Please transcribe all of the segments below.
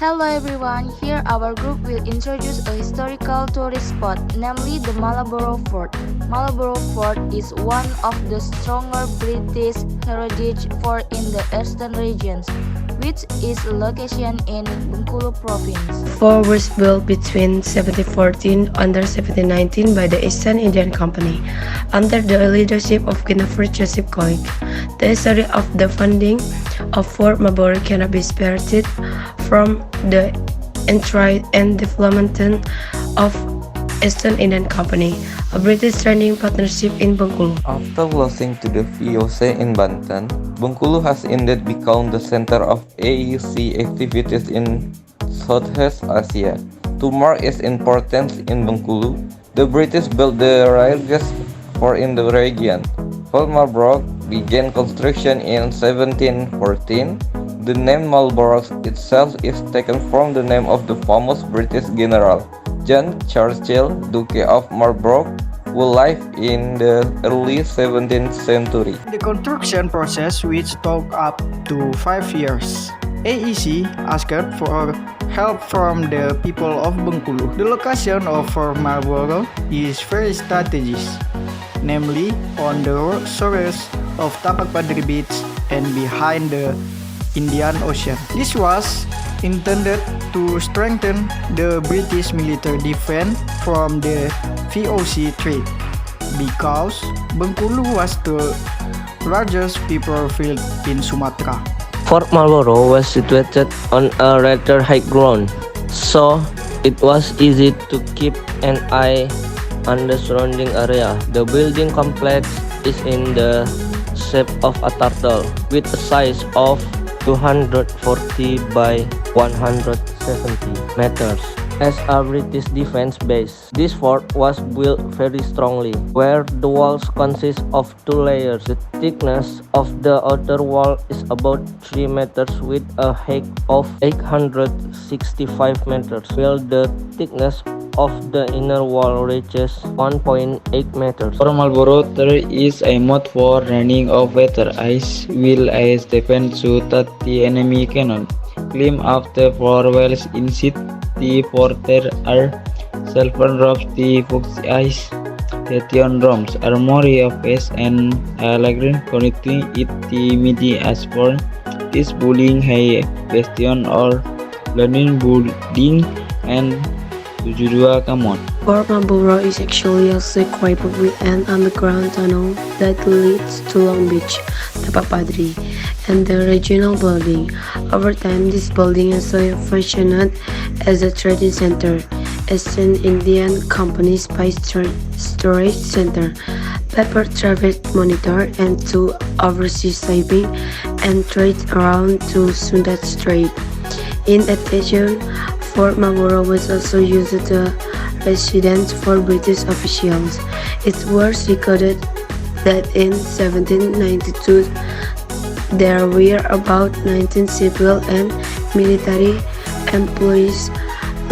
Hello everyone, here our group will introduce a historical tourist spot, namely the Marlborough Fort. Marlborough Fort is one of the stronger British heritage fort in the eastern regions, which is located in Bengkulu province. Fort was built between 1714 and 1719 by the East India Company, under the leadership of King Joseph Coig. The history of the founding of Fort Marlborough cannot be separated from the entry and development of East India Company, a British trading partnership in Bengkulu. After losing to the VOC in Banten, Bengkulu has indeed become the center of AEC activities in Southeast Asia. To mark its importance in Bengkulu, the British built the largest fort in the region. Fort Marlborough began construction in 1714. The name Marlborough itself is taken from the name of the famous British general, John Churchill, Duke of Marlborough, who lived in the early 17th century. The construction process, which took up to 5 years, AEC asked for help from the people of Bengkulu. The location of Fort Marlborough is very strategic, namely on the shores of Tapak Padri Beach and behind the Indian Ocean. This was intended to strengthen the British military defense from the VOC threat, because Bengkulu was the largest people field in Sumatra. Fort Marlborough was situated on a rather high ground, so it was easy to keep an eye on the surrounding area. The building complex is in the shape of a turtle, with a size of 240 by 170 meters. As a British defense base, this fort was built very strongly, where the walls consist of 2 layers. The thickness of the outer wall is about 3 meters with a height of 865 meters, while the thickness of the inner wall reaches 1.8 meters. For Marlborough, there is a mode for running of water ice, while ice defense shoot at the enemy cannon. Climb up the 4 walls inside the fort. There are 7 ropes, the fox ice, Tation drums, armory of ice, and a labyrinth connecting it the midi as for this building high bastion or learning building and 72 Kamon. Fort Marlborough is actually also equipped with an underground tunnel that leads to Long Beach, Tapak Padri, and the regional building. Over time, this building is also functioned as a trading center, Eastern Indian Company's spice storage center, paper traffic monitor, and to overseas shipping and trade around to Sunda Strait. In addition, Fort Marlborough was also used as a residence for British officials. It was recorded that in 1792 there were about 19 civil and military employees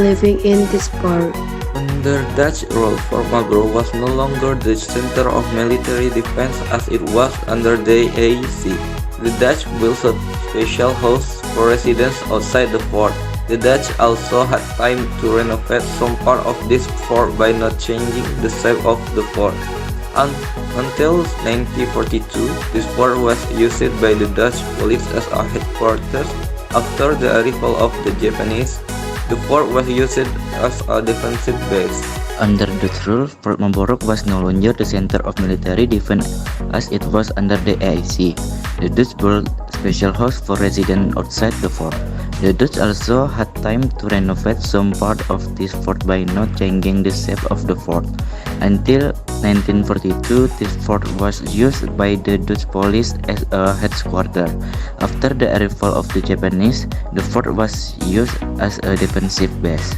living in this port. Under Dutch rule, Fort Marlborough was no longer the center of military defense as it was under the AEC. The Dutch built a special house for residents outside the fort. The Dutch also had time to renovate some part of this fort by not changing the shape of the fort. Until 1942, this fort was used by the Dutch police as a headquarters. After the arrival of the Japanese, the fort was used as a defensive base. Under Dutch rule, Fort Marlborough was no longer the center of military defense as it was under the AIC. The Dutch built a special house for residents outside the fort. The Dutch also had time to renovate some part of this fort by not changing the shape of the fort. Until 1942, this fort was used by the Dutch police as a headquarters. After the arrival of the Japanese, the fort was used as a defensive base.